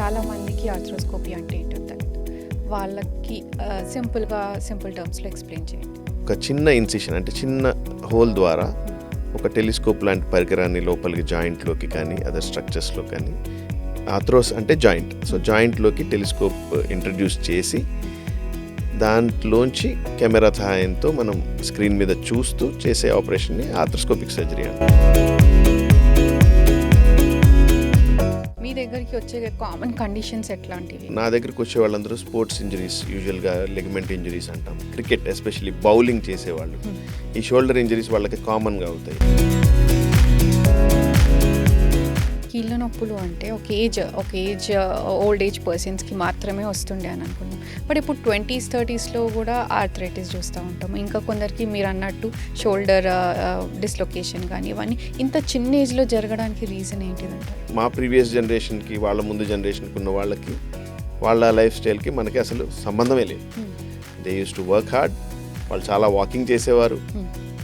చాలామందికి ఆర్థ్రోస్కోపీ అంటే ఏంటో తెలియదు. వాళ్ళకి సింపుల్ టర్మ్స్లో ఎక్స్ప్లెయిన్ చేయండి. ఒక చిన్న ఇన్సిషన్ అంటే చిన్న హోల్ ద్వారా ఒక టెలిస్కోప్ లాంటి పరికరాన్ని లోపలికి జాయింట్లోకి కానీ అదర్ స్ట్రక్చర్స్లో కానీ ఆర్థ్రోస్ అంటే జాయింట్, సో జాయింట్లోకి టెలిస్కోప్ ఇంట్రడ్యూస్ చేసి దాంట్లోంచి కెమెరా సహాయంతో మనం స్క్రీన్ మీద చూస్తూ చేసే ఆపరేషన్ని ఆర్థ్రోస్కోపిక్ సర్జరీ అంటారు. మీ దగ్గరికి వచ్చే కామన్ కండిషన్స్ ఎట్లాంటివి? నా దగ్గరికి వచ్చే వాళ్ళందరూ స్పోర్ట్స్ ఇంజరీస్, యూజువల్గా లెగ్మెంట్ ఇంజరీస్ అంటాం. క్రికెట్ ఎస్పెషల్లీ బౌలింగ్ చేసేవాళ్ళు, ఈ షోల్డర్ ఇంజరీస్ వాళ్ళకి కామన్గా అవుతాయి. కీళ్ళ నొప్పులు అంటే ఒక ఏజ్ ఓల్డ్ ఏజ్ పర్సన్స్కి మాత్రమే వస్తుండే అని అనుకున్నాం. బట్ ఇప్పుడు 20s 30sలో కూడా ఆర్థరైటిస్ చూస్తూ ఉంటాం. ఇంకా కొందరికి మీరు అన్నట్టు షోల్డర్ డిస్లొకేషన్ కానీ ఇవన్నీ ఇంత చిన్న ఏజ్లో జరగడానికి రీజన్ ఏంటిదంటారు? మా ప్రీవియస్ జనరేషన్కి, వాళ్ళ ముందు జనరేషన్కి ఉన్న వాళ్ళకి, వాళ్ళ లైఫ్ స్టైల్కి మనకి అసలు సంబంధమే లేదు. They use to work hard, వాళ్ళు చాలా వాకింగ్ చేసేవారు,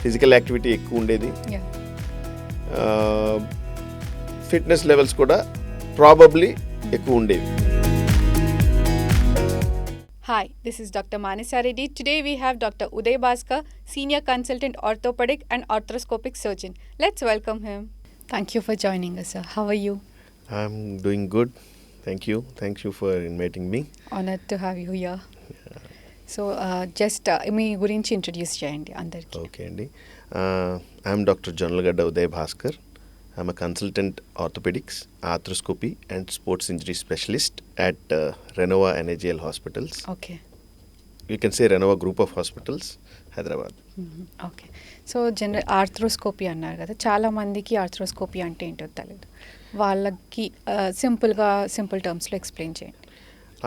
ఫిజికల్ యాక్టివిటీ ఎక్కువ ఉండేది, ఫిట్నెస్ లెవెల్స్ కూడా ప్రాబబ్లీ ఎక్కువ ఉండేవి. Hi, this is Dr. Manisha Reddy. Today we have Dr. Uday Bhaskar, Senior Consultant Orthopedic and Arthroscopic Surgeon. Let's welcome him. Thank you for joining us, sir. How are you? I'm doing good. Thank you. Thank you for inviting me. Honored to have you here. So, just మీ గురించి introduce చేయండి అందరికి. Okay అండి, I'm doctor Jonnalagadda Uday Bhaskar. I'm a consultant orthopedics, arthroscopy and sports injury specialist at Renova NAGL Hospitals. Okay. You can say Renova Group of Hospitals, Hyderabad. Okay. So arthroscopy అన్నారు కదా, చాలా మందికి arthroscopy అంటే ఏంటో తెలియదు. వాళ్ళకి సింపుల్ టర్మ్స్లో ఎక్స్ప్లెయిన్ చేయండి.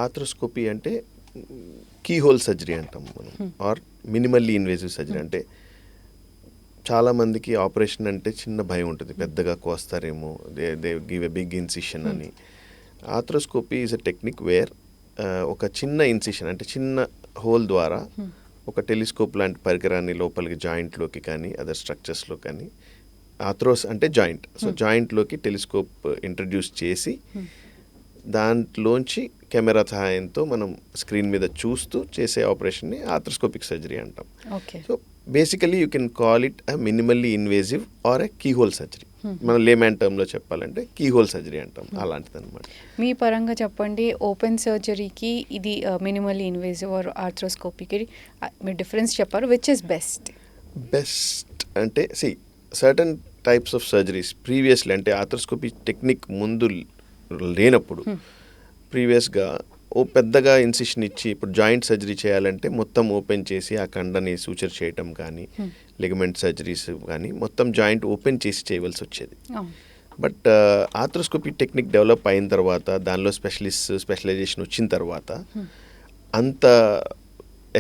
ఆర్థ్రోస్కోపీ అంటే కీ హోల్ సర్జరీ అంటాం మనం, ఆర్ మినిమల్లీ ఇన్వేజివ్ సర్జరీ. అంటే చాలామందికి ఆపరేషన్ అంటే చిన్న భయం ఉంటుంది, పెద్దగా కోస్తారేమో, they give a big incision అని. Arthroscopy is a technique where ఒక చిన్న ఇన్సిషన్ అంటే చిన్న హోల్ ద్వారా ఒక టెలిస్కోప్ లాంటి పరికరాన్ని లోపలికి జాయింట్లోకి కానీ అదర్ స్ట్రక్చర్స్లో కానీ, ఆర్థ్రోస్ అంటే జాయింట్, సో జాయింట్లోకి టెలిస్కోప్ ఇంట్రడ్యూస్ చేసి దాంట్లోంచి కెమెరా సహాయంతో మనం స్క్రీన్ మీద చూస్తూ చేసే ఆపరేషన్ని ఆర్థ్రోస్కోపిక్ సర్జరీ అంటాం. So basically you can call it a minimally invasive or a keyhole surgery. మనం లేమ్యాన్ టర్మ్లో చెప్పాలంటే కీహోల్ సర్జరీ అంటాం, అలాంటిది అనమాట. మీ పరంగా చెప్పండి, ఓపెన్ సర్జరీకి ఇది మినిమల్లీ ఇన్వేజివ్ ఆర్ ఆర్థ్రోస్కోపీకి మీరు డిఫరెన్స్ చెప్పారు, విచ్ ఇస్ బెస్ట్ అంటే certain types of surgeries previously, అంటే ఆర్థ్రోస్కోపీ టెక్నిక్ ముందు లేనప్పుడు ప్రీవియస్గా పెద్దగా ఇన్సిషన్ ఇచ్చి, ఇప్పుడు జాయింట్ సర్జరీ చేయాలంటే మొత్తం ఓపెన్ చేసి ఆ కండని సూచర్ చేయటం కానీ, లిగమెంట్ సర్జరీస్ కానీ మొత్తం జాయింట్ ఓపెన్ చేసి చేయవలసి వచ్చేది. బట్ ఆర్థ్రోస్కోపీ టెక్నిక్ డెవలప్ అయిన తర్వాత, దానిలో స్పెషలైజేషన్ వచ్చిన తర్వాత అంత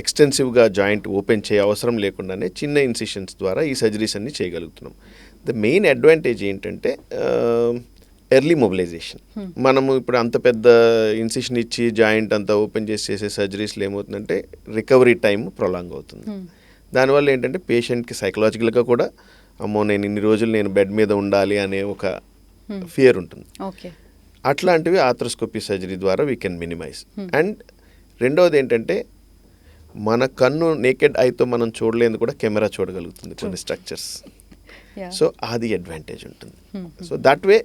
ఎక్స్టెన్సివ్గా జాయింట్ ఓపెన్ చేయ అవసరం లేకుండానే చిన్న ఇన్సిషన్స్ ద్వారా ఈ సర్జరీస్ అన్ని చేయగలుగుతున్నాం. ద మెయిన్ అడ్వాంటేజ్ ఏంటంటే ఎర్లీ మొబిలైజేషన్. మనము ఇప్పుడు అంత పెద్ద ఇన్సిషన్ ఇచ్చి జాయింట్ అంతా ఓపెన్ చేసి చేసే సర్జరీస్లో ఏమవుతుందంటే రికవరీ టైం ప్రొలాంగ్ అవుతుంది. దానివల్ల ఏంటంటే పేషెంట్కి సైకలాజికల్గా కూడా, అమ్మో నేను ఇన్ని రోజులు నేను బెడ్ మీద ఉండాలి అనే ఒక ఫియర్ ఉంటుంది. అట్లాంటివి ఆర్థ్రోస్కోపీ సర్జరీ ద్వారా వీ కెన్ మినిమైజ్. అండ్ రెండవది ఏంటంటే మన కన్ను నేకెడ్ ఐతో మనం చూడలేని కూడా కెమెరా చూడగలుగుతుంది కొన్ని స్ట్రక్చర్స్. సో అది అడ్వాంటేజ్ ఉంటుంది. So that way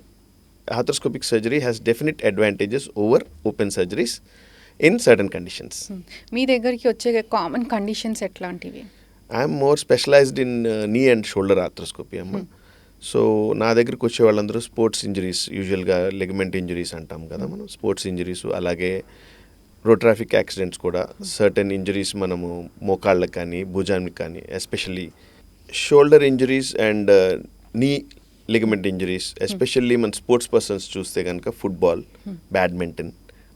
arthroscopic surgery has definite advantages over open surgeries in certain conditions. మీ దగ్గరికి వచ్చే కామన్ కండిషన్స్ ఎట్లాంటివి? I am more specialized in knee and shoulder arthroscopy అమ్మ. సో నా దగ్గరికి వచ్చే వాళ్ళందరూ స్పోర్ట్స్ ఇంజరీస్, యూజువల్గా లెగ్మెంట్ ఇంజరీస్ అంటాం కదా మనం, స్పోర్ట్స్ ఇంజరీస్, అలాగే రోడ్ ట్రాఫిక్ యాక్సిడెంట్స్ కూడా, సర్టెన్ ఇంజరీస్ మనము మోకాళ్ళకి కానీ భుజానికి కానీ, ఎస్పెషల్లీ షోల్డర్ ఇంజరీస్ అండ్ నీ లిగమెంట్ ఇంజరీస్, ఎస్పెషల్లీ మన స్పోర్ట్స్ పర్సన్స్ చూస్తే కనుక ఫుట్బాల్, బ్యాడ్మింటన్,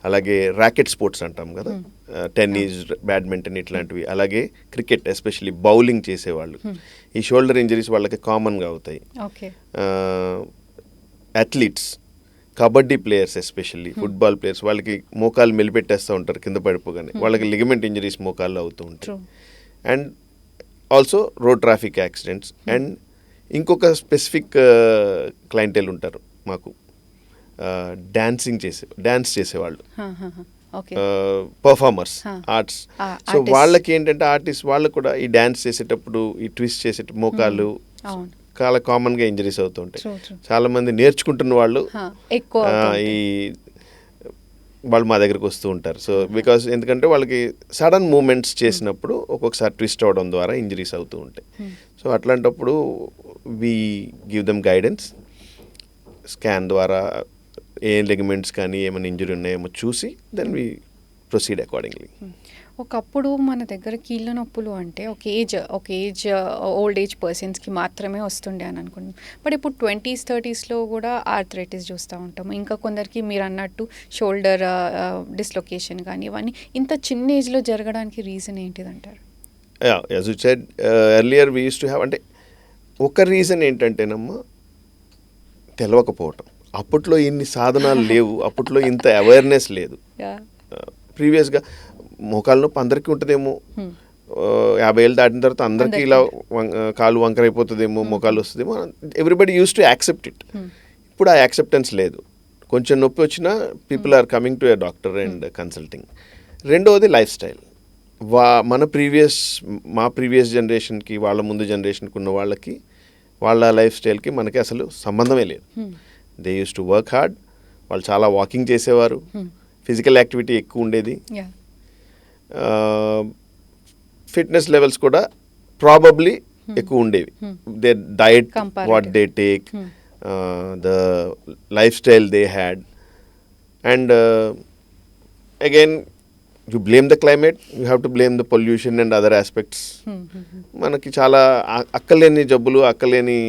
అలాగే ర్యాకెట్ స్పోర్ట్స్ అంటాం కదా, టెన్నిస్, బ్యాడ్మింటన్ ఇట్లాంటివి, అలాగే క్రికెట్ ఎస్పెషల్లీ బౌలింగ్ చేసేవాళ్ళు, ఈ షోల్డర్ ఇంజరీస్ వాళ్ళకి కామన్గా అవుతాయి. Athletes, kabaddi players, especially football players, వాళ్ళకి మోకాలు మెలిపెట్టేస్తూ ఉంటారు కింద పడిపోగానే, వాళ్ళకి లిగమెంట్ ఇంజరీస్ మోకాల్లో అవుతూ ఉంటాయి. And also road traffic accidents. And ఇంకొక స్పెసిఫిక్ క్లయింటెల్ ఉంటారు మాకు, డాన్స్ చేసేవాళ్ళు, okay. Performers, Huh. Arts. So artists. వాళ్ళకి ఏంటంటే ఆర్టిస్ట్ వాళ్ళు కూడా ఈ డాన్స్ చేసేటప్పుడు ఈ ట్విస్ట్ చేసేటప్పుడు మోకాలు అవును. చాలా కామన్గా ఇంజరీస్ అవుతుంటాయి. True, true. చాలామంది నేర్చుకుంటున్న వాళ్ళు ఎక్కువ ఆ, ఈ వాళ్ళు మా దగ్గరికి వస్తూ ఉంటారు. సో బికాస్ ఎందుకంటే వాళ్ళకి సడన్ మూమెంట్స్ చేసినప్పుడు ఒక్కొక్కసారి ట్విస్ట్ అవ్వడం ద్వారా ఇంజరీస్ అవుతూ ఉంటాయి. సో అట్లాంటప్పుడు we give them guidance, scan ద్వారా ఏ లిగమెంట్స్ కానీ ఏమైనా ఇంజరీ ఉన్నాయేమో చూసి దెన్ వీ ప్రొసీడ్ అకార్డింగ్లీ. ఒకప్పుడు మన దగ్గర కీళ్ళ నొప్పులు అంటే ఒక ఏజ్ ఓల్డ్ ఏజ్ పర్సన్స్కి మాత్రమే వస్తుండే అని అనుకుంటున్నాం. బట్ ఇప్పుడు 20s 30sలో కూడా ఆర్థరైటిస్ చూస్తూ ఉంటాం. ఇంకా కొందరికి మీరు అన్నట్టు షోల్డర్ డిస్లొకేషన్ కానీ ఇవన్నీ ఇంత చిన్న ఏజ్లో జరగడానికి రీజన్ ఏంటిదంటారు? As you said earlier we used to have, అంటే ఒక రీజన్ ఏంటంటేనమ్మా తెలవకపోవటం. అప్పట్లో ఇన్ని సాధనాలు లేవు, అప్పట్లో ఇంత అవేర్నెస్ లేదు. ప్రీవియస్గా మోకాలు నొప్పి అందరికీ ఉంటుందేమో, 50 ఏళ్ళు దాటిన తర్వాత అందరికీ ఇలా కాలు వంకర అయిపోతుందేమో, మోకాలు వస్తుందేమో, everybody use to accept it. ఇప్పుడు ఆ యాక్సెప్టెన్స్ లేదు. కొంచెం నొప్పి వచ్చినా people are coming to a doctor and consulting. రెండవది లైఫ్ స్టైల్. మా ప్రీవియస్ జనరేషన్కి వాళ్ళ ముందు జనరేషన్కి ఉన్న వాళ్ళకి వాళ్ళ లైఫ్ స్టైల్కి మనకి అసలు సంబంధమే లేదు. They use to work hard, వాళ్ళు చాలా వాకింగ్ చేసేవారు, ఫిజికల్ యాక్టివిటీ ఎక్కువ ఉండేది, ఫిట్నెస్ లెవెల్స్ కూడా ప్రాబబ్లీ ఎక్కువ ఉండేవి. They diet, what they take, the life style they had. And again you blame the climate, you have to blame the pollution and other aspects. మనకి చాలా అక్కలేని జబ్బులు, అక్కలేని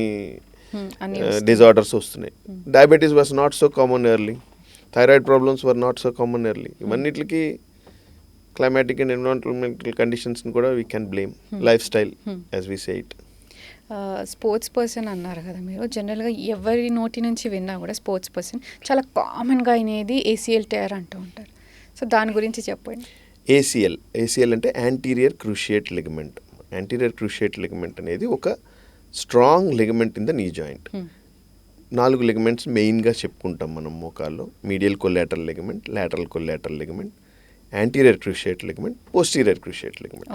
డిజార్డర్స్ వస్తున్నాయి. Diabetes was not so common early, thyroid problems were not so common early. ఇవన్నిటికి climatic and environmental కండిషన్స్ని కూడా we can blame. Life style as we say it. Sports person అన్నారు కదా మీరు. జనరల్గా ఎవరి నోటి నుంచి విన్నా కూడా స్పోర్ట్స్ పర్సన్ చాలా కామన్గా అయినది ACL టైర్ అంటూ ఉంటారు. సో దాని గురించి చెప్పండి. ఏసీఎల్ అంటే anterior cruciate ligament. Anterior cruciate ligament అనేది ఒక strong ligament in the knee joint. 4 ligaments మెయిన్గా చెప్పుకుంటాం మనం మోకాల్లో: medial collateral ligament, lateral collateral ligament, anterior cruciate ligament, posterior cruciate ligament.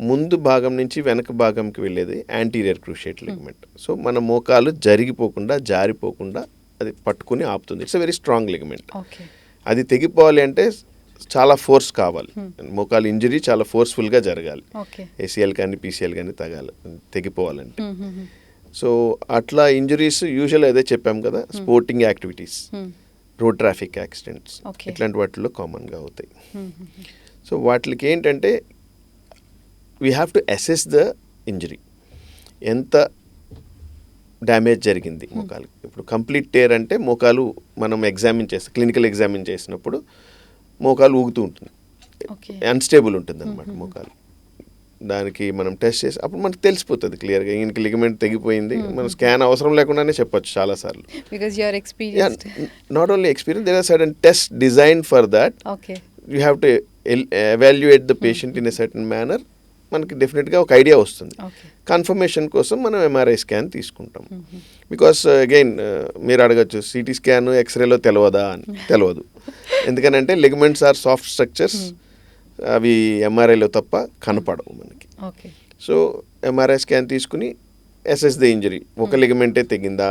ముందు భాగం నుంచి వెనక భాగంకి వెళ్ళేది యాంటీరియర్ క్రూషియేట్ లిగమెంట్. సో మన మోకాలు జరిగిపోకుండా, జారిపోకుండా అది పట్టుకుని ఆపుతుంది. It's a very strong ligament. అది తెగిపోవాలి అంటే చాలా ఫోర్స్ కావాలి. మోకాలు ఇంజరీ చాలా ఫోర్స్ఫుల్గా జరగాలి. ACL కానీ PCL కానీ తెగిపోవాలంటే. సో అట్లా ఇంజరీస్ యూజువల్ అదే చెప్పాం కదా, sporting activities, road traffic accidents, ఇట్లాంటి వాటిల్లో కామన్గా అవుతాయి. సో వాటికి ఏంటంటే we have to assess the injury, ఎంత డ్యామేజ్ జరిగింది మోకాలుకి. ఇప్పుడు కంప్లీట్ టేర్ అంటే మోకాలు మనం క్లినికల్ ఎగ్జామిన్ చేసినప్పుడు మోకాలు ఊగుతూ ఉంటుంది, అన్స్టేబుల్ ఉంటుంది అనమాట మోకాలు. దానికి మనం టెస్ట్ చేసి అప్పుడు మనకు తెలిసిపోతుంది క్లియర్గా, ఈయనకి లిగమెంట్ తెగిపోయింది. మనం స్కాన్ అవసరం లేకుండానే చెప్పొచ్చు చాలాసార్లు. Not only experience, there are certain test design for that. You have to evaluate the patient in a certain manner. మనకి డెఫినెట్గా ఒక ఐడియా వస్తుంది. కన్ఫర్మేషన్ కోసం మనం MRI స్కాన్ తీసుకుంటాం. బికాస్ అగైన్ మీరు అడగచ్చు, CT స్కాన్ ఎక్స్రేలో తెలియదా అని. తెలియదు. ఎందుకనంటే లిగమెంట్స్ ఆర్ సాఫ్ట్ స్ట్రక్చర్స్, అవి MRIలో తప్ప కనపడవు మనకి. సో MRI స్కాన్ తీసుకుని అసెస్ ద ఇంజరీ. ఒక లిగమెంటే తెగిందా,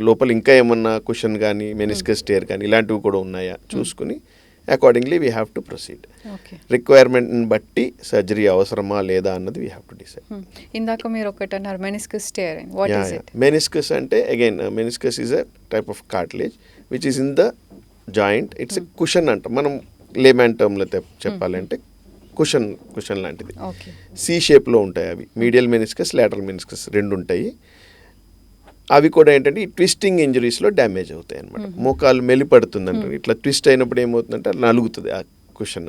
లోపల ఇంకా ఏమన్నా కుషన్ కానీ మెనిస్కస్ టేర్ కానీ ఇలాంటివి కూడా ఉన్నాయా చూసుకుని accordingly we have to proceed. రిక్వైర్మెంట్ని బట్టి సర్జరీ అవసరమా లేదా అన్నది వీ హ్యావ్ టు డిసైడ్. ఇందాక మీరు ఒకటి అన్నారు, మెనిస్కస్ టేర్. మెనిస్కస్ అంటే again meniscus is a type of cartilage which is in the joint. It's a cushion అంట. మనం లేమ్యాన్ టర్మ్లో చెప్పాలంటే కుషన్ లాంటిది. C షేప్లో ఉంటాయి అవి. మీడియల్ మెనిస్కస్, లాటరల్ మెనిస్కస్ 2 ఉంటాయి. అవి కూడా ఏంటంటే ఈ ట్విస్టింగ్ ఇంజరీస్లో డ్యామేజ్ అవుతాయి అనమాట. మోకాలు మెలిపడుతుందంట. ఇట్లా ట్విస్ట్ అయినప్పుడు ఏమవుతుందంటే అది నలుగుతుంది, ఆ కుషన్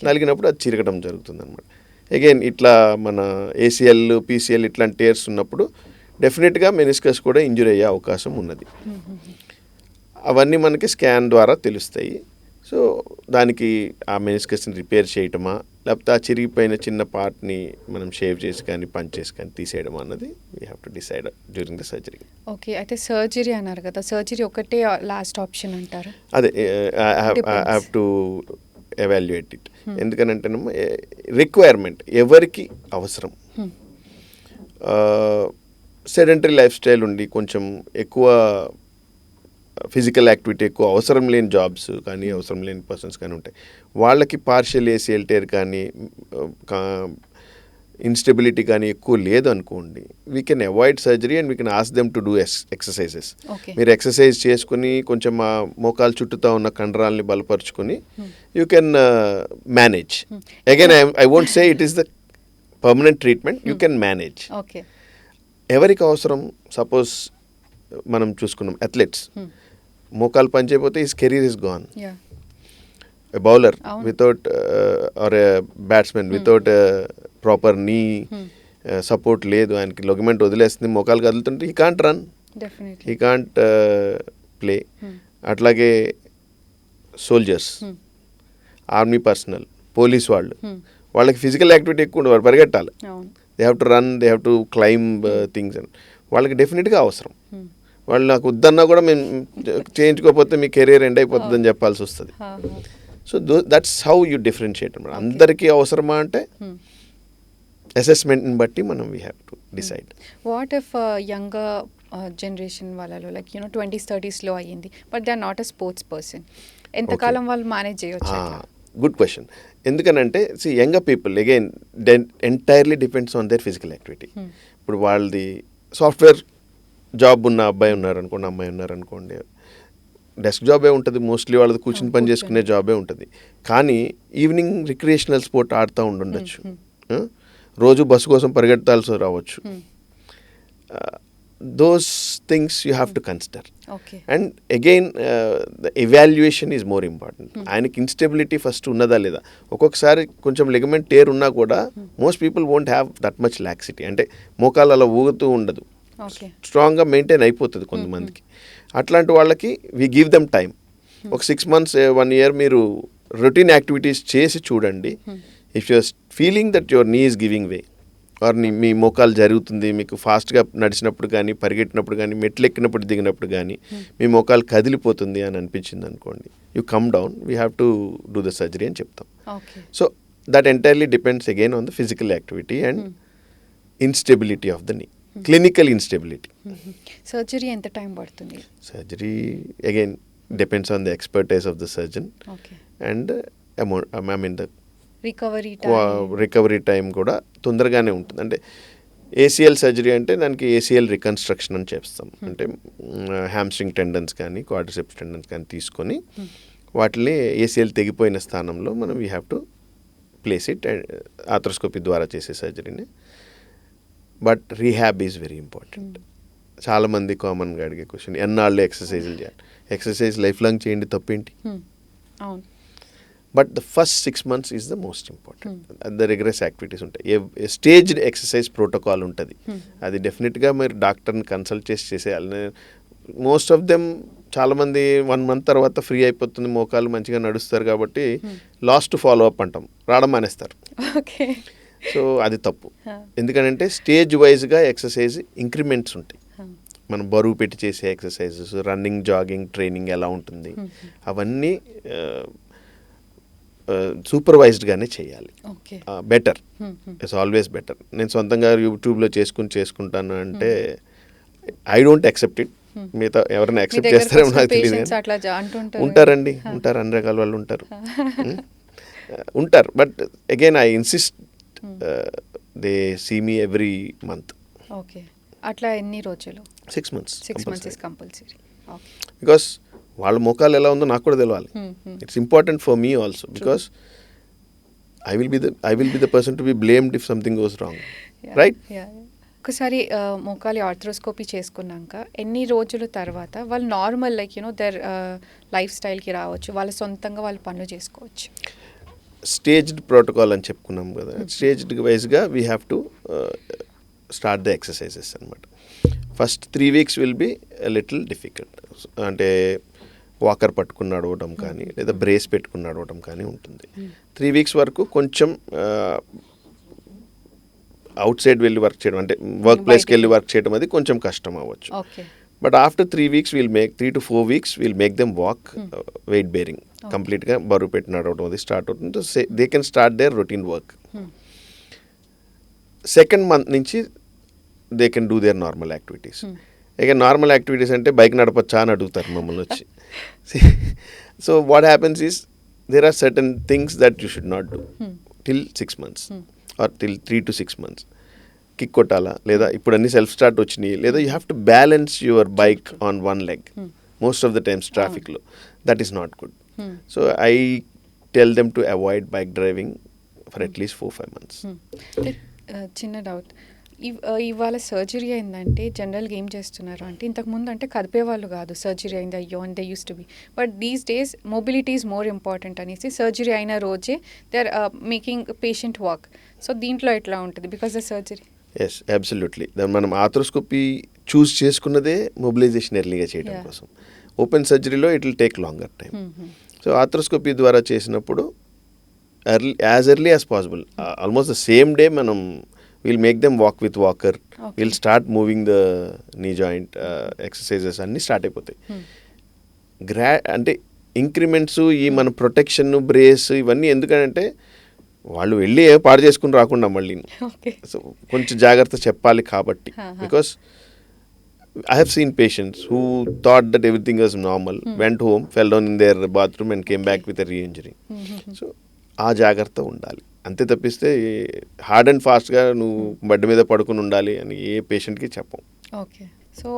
నలిగినప్పుడు అది చిరగడం జరుగుతుంది అనమాట. అగైన్ ఇట్లా మన ACL, PCL ఇట్లాంటి టేర్స్ ఉన్నప్పుడు డెఫినెట్గా మెనిస్కస్ కూడా ఇంజరీ అయ్యే అవకాశం ఉన్నది. అవన్నీ మనకి స్కాన్ ద్వారా తెలుస్తాయి. సో దానికి ఆ మెనిస్కస్ని రిపేర్ చేయటమా లేకపోతే ఆ చిరిగిపోయిన చిన్న పార్ట్ని మనం షేవ్ చేసి కానీ పంచ్ చేసి కానీ తీసేయడం అన్నది we have to decide during the surgery. Okay, అయితే సర్జరీ అన్నారు కదా, సర్జరీ ఒకటే లాస్ట్ ఆప్షన్ అంటారు? అదే I have to evaluate it. ఎందుకనంటేనేమో రిక్వైర్మెంట్ ఎవరికి అవసరం. సెడెంటరీ లైఫ్ స్టైల్ ఉండి కొంచెం ఎక్కువ ఫిజికల్ యాక్టివిటీ ఎక్కువ అవసరం లేని జాబ్స్ కానీ అవసరం లేని పర్సన్స్ కానీ ఉంటాయి. వాళ్ళకి పార్షియల్ ఏసీఎల్ టేర్ కానీ ఇన్స్టెబిలిటీ కానీ ఎక్కువ లేదు అనుకోండి, we can avoid surgery and we can ask them to do exercises. మీరు ఎక్సర్సైజ్ చేసుకుని కొంచెం ఆ మోకాలు చుట్టూతో ఉన్న కండరాలని బలపరుచుకొని you can manage. Again I won't say it is the permanent treatment, you can manage. ఎవరికి అవసరం, సపోజ్ మనం చూసుకున్నాం అథ్లెట్స్, మోకాలు పనిచేయకపోతే his career is gone. A bowler without or a batsman without a proper knee support లేదు, ఆయనకి ligament వదిలేస్తుంది, మోకాలు కదులుతుంటే he can't run, he can't play. అట్లాగే సోల్జర్స్, ఆర్మీ పర్సనల్, పోలీస్ వాళ్ళకి ఫిజికల్ యాక్టివిటీ ఎక్కువ ఉండదు, వాళ్ళు పరిగెట్టాలి, they have to run, they have to climb things అని వాళ్ళకి డెఫినెట్గా అవసరం. వాళ్ళు నాకు వద్దన్నా కూడా మేము చేయించుకోకపోతే మీ కెరీర్ ఎండ్ అయిపోతుంది అని చెప్పాల్సి వస్తుంది. So that's how you differentiate అన్నమాట. అందరికీ అవసరమా అంటే అసెస్మెంట్ని బట్టి మనం we have to decide. What if younger generation వాళ్ళలో లైక్ 20s 30sలో అయ్యింది, but they are not a sports person, ఎంతకాలం వాళ్ళు మేనేజ్ చేయొచ్చు? Good question. ఎందుకనంటే younger people again entirely depends on their physical activity. ఇప్పుడు వాళ్ళది సాఫ్ట్వేర్ జాబ్ ఉన్న అబ్బాయి ఉన్నారనుకోండి, అమ్మాయి ఉన్నారనుకోండి, డెస్క్ జాబే ఉంటుంది మోస్ట్లీ, వాళ్ళది కూర్చుని పని చేసుకునే జాబే ఉంటుంది. కానీ ఈవినింగ్ రిక్రియేషనల్ స్పోర్ట్ ఆడుతూ ఉండొచ్చు, రోజు బస్సు కోసం పరిగెత్తాల్సి రావచ్చు. Those things you have to consider. And again the evaluation is more important. ఆయనకి ఇన్స్టెబిలిటీ ఫస్ట్ ఉన్నదా లేదా. ఒక్కొక్కసారి కొంచెం లిగమెంట్ టేర్ ఉన్నా కూడా most people won't have that much laxity, అంటే మోకాలు అలా ఊగుతూ ఉండదు, స్ట్రాంగ్గా మెయింటైన్ అయిపోతుంది కొంతమందికి. అట్లాంటి వాళ్ళకి వీ గివ్ దెమ్ టైం. ఒక 6 months 1 year మీరు రొటీన్ యాక్టివిటీస్ చేసి చూడండి. If you're feeling that your knee is giving way or మీ మోకాలు జరుగుతుంది, మీకు ఫాస్ట్గా నడిచినప్పుడు కానీ పరిగెట్టినప్పుడు కానీ మెట్లు ఎక్కినప్పుడు దిగినప్పుడు కానీ మీ మోకాలు కదిలిపోతుంది అని అనిపించింది అనుకోండి, you come down, we have to do the surgery అని చెప్తాం. So that entirely depends again on the physical activity and instability of the నీ, క్లినికల్ ఇన్స్టెబిలిటీ. సర్జరీ ఎంత టైం పడుతుంది? Surgery again depends on the expertise of the surgeon and amount, I mean the recovery time కూడా తొందరగానే ఉంటుంది. అంటే ACL surgery అంటే దానికి ACL reconstruction అని చేస్తాం. అంటే హ్యామ్స్ట్రింగ్ టెండన్స్ కానీ క్వాడ్రిసెప్స్ టెండన్స్ కానీ తీసుకొని వాటిని ఏసీఎల్ తెగిపోయిన స్థానంలో మనం we have to place it, arthroscopy ద్వారా చేసే సర్జరీని. But rehab is very important. చాలామంది కామన్గా అడిగే క్వశ్చన్, ఎన్నాళ్ళు ఎక్సర్సైజులు చేయాలి? ఎక్సర్సైజ్ లైఫ్ లాంగ్ చేయండి, తప్పేంటి? But the first 6 months is the most important. The rigorous activities ఉంటాయి, స్టేజ్డ్ ఎక్సర్సైజ్ ప్రోటోకాల్ ఉంటుంది, అది డెఫినెట్గా మీరు డాక్టర్ని కన్సల్ట్ చేసేయాలి. మోస్ట్ ఆఫ్ దెమ్ చాలామంది 1 month తర్వాత ఫ్రీ అయిపోతుంది, మోకాలు మంచిగా నడుస్తారు కాబట్టి లాస్ట్ ఫాలో అప్ అంటాం, రావడం మానేస్తారు. సో అది తప్పు. ఎందుకంటే స్టేజ్ వైజ్గా ఎక్సర్సైజ్ ఇంక్రిమెంట్స్ ఉంటాయి. మనం బరువు పెట్టి చేసే ఎక్సర్సైజెస్, రన్నింగ్, జాగింగ్ ట్రైనింగ్ ఎలా ఉంటుంది, అవన్నీ సూపర్వైజ్డ్గానే చేయాలి. Better, it's always better. నేను సొంతంగా యూట్యూబ్లో చేసుకుంటాను అంటే ఐ డోంట్ యాక్సెప్ట్ ఇట్. మిగతా ఎవరైనా యాక్సెప్ట్ చేస్తారేమో నాకు తెలియదు. ఉంటారండి, ఉంటారు, అన్ని రకాల వాళ్ళు ఉంటారు. But again I insist they see me every month. Okay, అట్లా ఎన్ని రోజులు? 6 months. 6 months is compulsory. Because వాళ్ళ మోకాలు ఎలా ఉందో నాకు కూడా తెలియాలి. It's important for me also, because I will be the person to be blamed if something goes wrong, right? ఒకసారి మోకాలి ఆర్థ్రోస్కోపీ చేసుకున్నాక ఎన్ని రోజుల తర్వాత వాళ్ళు నార్మల్ లైక్ దర్ లైఫ్ స్టైల్కి రావచ్చు, వాళ్ళ సొంతంగా వాళ్ళు పనులు చేసుకోవచ్చు? స్టేజ్డ్ ప్రోటోకాల్ అని చెప్పుకున్నాం కదా, స్టేజ్డ్ వైజ్గా we have to start the exercises అనమాట. First 3 weeks will be little difficult. అంటే వాకర్ పట్టుకుని నడవడం కానీ లేదా బ్రేస్ పెట్టుకుని నడవడం కానీ ఉంటుంది. 3 వీక్స్ వరకు కొంచెం అవుట్ సైడ్ వెళ్ళి వర్క్ చేయడం, అంటే వర్క్ ప్లేస్కి వెళ్ళి వర్క్ చేయడం అది కొంచెం కష్టం అవ్వచ్చు. But after 3 weeks 3 to 4 weeks will make them walk weight bearing, కంప్లీట్గా బరువు పెట్టి నడవడం అది స్టార్ట్ అవుతుంది. They can start their routine work. Second month నుంచి they can do their normal activities. ఇక నార్మల్ యాక్టివిటీస్ అంటే బైక్ నడపచ్చా అని అడుగుతారు మమ్మల్ని వచ్చి. So what happens is there are certain things that you should not do till 6 months or till 3 to 6 months. Kick కొట్టాలా, లేదా ఇప్పుడు అన్ని సెల్ఫ్ స్టార్ట్ వచ్చినాయి, లేదా you have to balance your bike on one leg most of the times ట్రాఫిక్లో. That is not good. So I tell them to avoid bike driving for at least 4-5 months. చిన్న doubt, ఇవాళ surgery అయిందంటే జనరల్గా ఏం చేస్తున్నారు అంటే, ఇంతకుముందు అంటే కదిపేవాళ్ళు కాదు, సర్జరీ అయింది అయ్యో అని they use to be. But these days mobility is more important అనేసి సర్జరీ అయిన రోజే they are making patient walk. So దీంట్లో ఎట్లా ఉంటుంది because the surgery? Yes, absolutely. మనం ఆర్థ్రోస్కోపీ చూస్ చేసుకున్నదే మొబిలైజేషన్ ఎర్లీగా చేయడం కోసం. ఓపెన్ సర్జరీలో it will take longer time. So arthroscopy ద్వారా చేసినప్పుడు as early as possible, almost the same day మనం will make them walk with walker, will start moving the knee joint exercises అన్నీ start అయిపోతాయి. అంటే ఇంక్రిమెంట్స్, ఈ మన protection, brace ఇవన్నీ ఎందుకంటే వాళ్ళు వెళ్ళి పాడు చేసుకుని రాకుండా మళ్ళీ. సో కొంచెం జాగ్రత్త చెప్పాలి కాబట్టి. Because I have seen patients who thought that everything was normal, went home, fell down in their bathroom and came back with a re-injury. So ఆ జాగ్రత్త ఉండాలి అంతే తప్పిస్తే హార్డ్ అండ్ ఫాస్ట్గా నువ్వు బెడ్ మీద పడుకుని ఉండాలి అని ఏ పేషెంట్కి చెప్పం. ఓకే. సో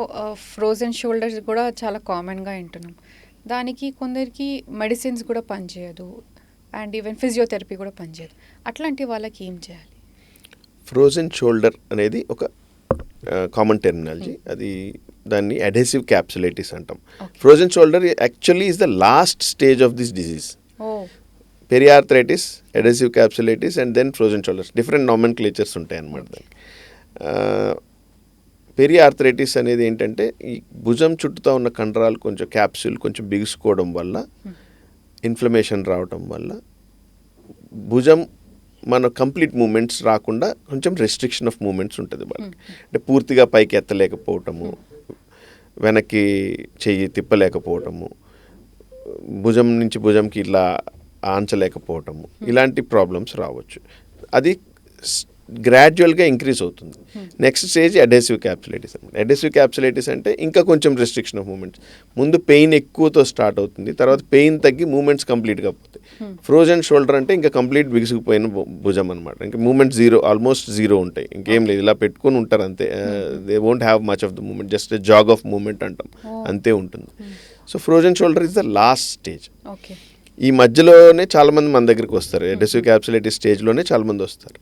ఫ్రోజన్ షోల్డర్స్ కూడా చాలా కామన్గా వింటున్నాం. దానికి కొందరికి మెడిసిన్స్ కూడా పనిచేయదు అండ్ ఈవెన్ ఫిజియోథెరపీ కూడా పనిచేయదు. అట్లాంటి వాళ్ళకి ఏం చేయాలి? ఫ్రోజన్ షోల్డర్ అనేది ఒక కామన్ టెర్మినాలజీ. అది దాన్ని అడెసివ్ క్యాప్సులైటిస్ అంటాం. Frozen shoulder actually is the last stage of this disease. Periarthritis, adhesive capsulitis and then frozen shoulders, different nomenclatures ఉంటాయి అన్నమాట దానికి. పెరియార్థరైటిస్ అనేది ఏంటంటే ఈ భుజం చుట్టూతో ఉన్న కండరాలు కొంచెం క్యాప్సూల్ కొంచెం బిగుసుకోవడం వల్ల, ఇన్ఫ్లమేషన్ రావటం వల్ల భుజం మన కంప్లీట్ మూమెంట్స్ రాకుండా కొంచెం రెస్ట్రిక్షన్ ఆఫ్ మూమెంట్స్ ఉంటుంది వాళ్ళకి. అంటే పూర్తిగా పైకి ఎత్తలేకపోవటము, వెనక్కి చెయ్యి తిప్పలేకపోవటము, భుజం నుంచి భుజంకి ఇలా ఆంచలేకపోవటము, ఇలాంటి ప్రాబ్లమ్స్ రావచ్చు. అది గ్రాడ్యువల్గా ఇంక్రీజ్ అవుతుంది. Next stage adhesive capsulitis. Adhesive capsulitis అంటే ఇంకా కొంచెం రెస్ట్రిక్షన్ ఆఫ్ మూమెంట్స్. ముందు పెయిన్ ఎక్కువతో స్టార్ట్ అవుతుంది, తర్వాత పెయిన్ తగ్గి మూమెంట్స్ కంప్లీట్గా పోతాయి. ఫ్రోజన్ షోల్డర్ అంటే ఇంకా కంప్లీట్ బిగుసుకుపోయిన భుజం అనమాట. ఇంకా మూమెంట్ ఆల్మోస్ట్ జీరో ఉంటాయి, ఇంకేం లేదు, ఇలా పెట్టుకొని ఉంటారు అంతే. They won't have much of the movement, just jog of movement అంటాం, అంతే ఉంటుంది. So frozen shoulder is the last stage. ఈ మధ్యలోనే చాలామంది మన దగ్గరికి వస్తారు, అడెసివ్ క్యాప్సులైటిస్ స్టేజ్లోనే చాలామంది వస్తారు.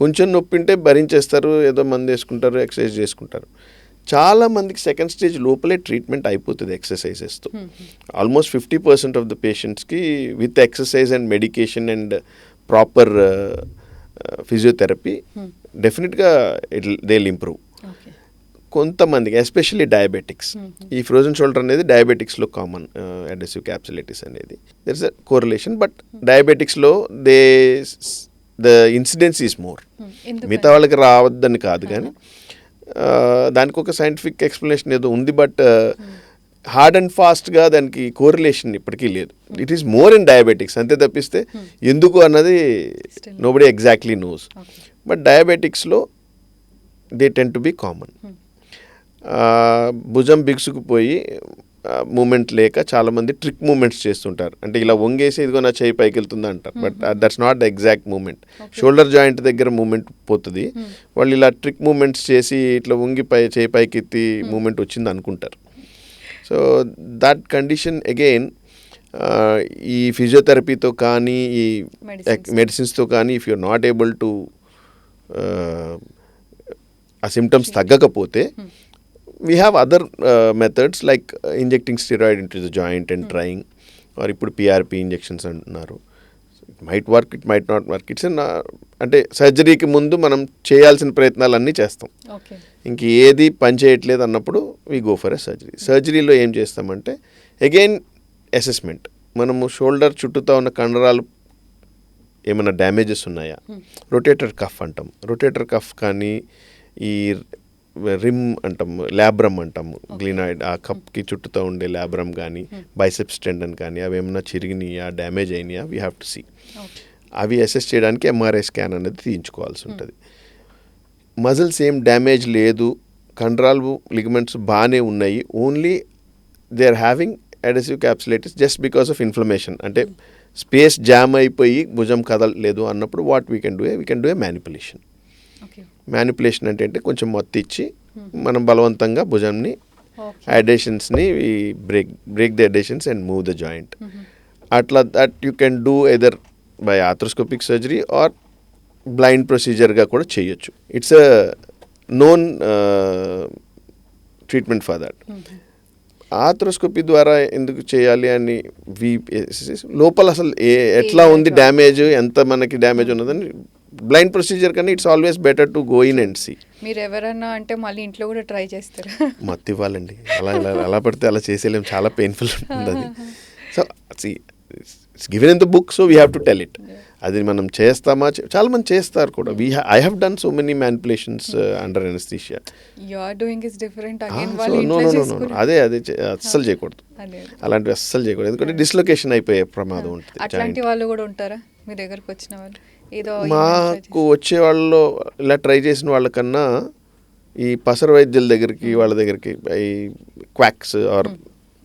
కొంచెం నొప్పి ఉంటే భరించేస్తారు, ఏదో మందు వేసుకుంటారు, ఎక్సర్సైజ్ చేసుకుంటారు. చాలామందికి సెకండ్ స్టేజ్ లోపలే ట్రీట్మెంట్ అయిపోతుంది ఎక్సర్సైజెస్తో. ఆల్మోస్ట్ 50% ఆఫ్ ద పేషెంట్స్కి with exercise and medication and proper physiotherapy డెఫినెట్గా దే విల్ ఇంప్రూవ్. కొంతమందికి ఎస్పెషల్లీ డయాబెటిక్స్, ఈ ఫ్రోజన్ షోల్డర్ అనేది డయాబెటిక్స్లో కామన్, అడెసివ్ క్యాప్సులైటిస్ అనేది there is a correlation. But డయాబెటిక్స్లో ద ఇన్సిడెన్స్ ఈజ్ మోర్. మిగతా వాళ్ళకి రావద్దని కాదు కానీ దానికి ఒక సైంటిఫిక్ ఎక్స్ప్లెనేషన్ ఏదో ఉంది. బట్ హార్డ్ అండ్ ఫాస్ట్గా దానికి కోరిలేషన్ ఇప్పటికీ లేదు. It is more in diabetics అంతే తప్పిస్తే ఎందుకు అన్నది నోబడీ ఎగ్జాక్ట్లీ నోస్. బట్ డయాబెటిక్స్లో they tend to be common. భుజం బిగుసుకుపోయి మూమెంట్ లేక చాలామంది ట్రిక్ మూమెంట్స్ చేస్తుంటారు. అంటే ఇలా వంగేసి ఇదిగో నా చేయి పైకి వెళ్తుంది అంటారు, but that's not the exact movement. Shoulder joint దగ్గర మూమెంట్ పోతుంది, వాళ్ళు ఇలా ట్రిక్ మూమెంట్స్ చేసి ఇట్లా వంగి చేయి పైకి ఎత్తి మూమెంట్ వచ్చింది అనుకుంటారు. సో దట్ కండిషన్ అగైన్ ఈ ఫిజియోథెరపీతో కానీ ఈ మెడిసిన్స్తో కానీ if you're not able to ఆ సిమ్టమ్స్ తగ్గకపోతే we have other methods like injecting steroid into the joint and trying, or ఇప్పుడు PRP injections అంటున్నారు. It might work, it might not work. It's అంటే సర్జరీకి ముందు మనం చేయాల్సిన ప్రయత్నాలన్నీ చేస్తాం. ఇంక ఏది పని చేయట్లేదు అన్నప్పుడు we go for a surgery. సర్జరీలో ఏం చేస్తామంటే అగైన్ అసెస్మెంట్. మనము షోల్డర్ చుట్టూతా ఉన్న కండరాలు ఏమైనా డ్యామేజెస్ ఉన్నాయా, రొటేటర్ కఫ్ అంటాం, రొటేటర్ కఫ్ కానీ ఈ రిమ్ అంటాం, ల్యాబ్రమ్ అంటాము, గ్లినాయిడ్ ఆ కప్కి చుట్టూతో ఉండే ల్యాబ్రమ్ కానీ బైసెప్స్ టెండన్ కానీ అవి ఏమైనా చిరిగినాయా, డ్యామేజ్ అయినాయా, వీ హ్యావ్ టు సీ. అవి అసెస్ చేయడానికి ఎంఆర్ఐ స్కాన్ అనేది తీయించుకోవాల్సి ఉంటుంది. మజిల్స్ ఏం డ్యామేజ్ లేదు, కండరాలు లిగమెంట్స్ బాగానే ఉన్నాయి, only they are having adhesive capsulitis just because of inflammation, అంటే స్పేస్ జామ్ అయిపోయి భుజం కదలలేదు అన్నప్పుడు what we can do a manipulation. Manipulation అంటే కొంచెం మొత్తం ఇచ్చి మనం బలవంతంగా భుజంని అడేషన్స్ని break the adhesions and move the joint. అట్లా that you can do either by arthroscopic surgery or blind ప్రొసీజర్గా కూడా చేయొచ్చు. It's a known treatment for that. Arthroscopy ద్వారా ఎందుకు చేయాలి అని లోపల అసలు ఎట్లా ఉంది డ్యామేజ్, ఎంత మనకి డ్యామేజ్ ఉన్నదని బ్లైండ్ ప్రొసీజర్ కానీ it's always better to go in and see. మీరు ఎవరన్నా అంటే మళ్ళీ ఇంట్లో కూడా ట్రై చేస్తారు? మత్తు ఇవ్వాలండి, అలా పడితే అలా చేసేలేము, చాలా పెయిన్ఫుల్ ఉంటుంది అది. So it's given in the book, so we have to tell it. అది మనం చేస్తామా, చాలా మంది చేస్తారు కూడా. I have done so many manipulations under anaesthesia. You are doing is different again. No అదే అస్సలు చేయకూడదు, అలాంటివి అస్సలు చేయకూడదు, ఎందుకంటే డిస్లొకేషన్ అయిపోయే ప్రమాదం ఉంటుంది. అట్లాంటి వాళ్ళు కూడా ఉంటారా మీ దగ్గరకు వచ్చిన వాళ్ళు? ఏదో మాకు వచ్చే వాళ్ళలో ఇలా ట్రై చేసిన వాళ్ళకన్నా ఈ పసర వైద్యుల దగ్గరికి, వాళ్ళ దగ్గరికి, ఈ క్వాక్స్ ఆర్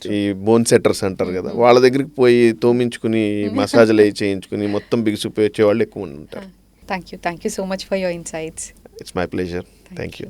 ఈ బోన్ సెట్టర్స్ అంటారు కదా, వాళ్ళ దగ్గరికి పోయి తోమించుకుని మసాజ్లు అవి చేయించుకుని మొత్తం బిగుసిపోయి వచ్చే వాళ్ళు ఎక్కువ ఉంటారు. Thank you so much for your insights. It's my pleasure. Thank you.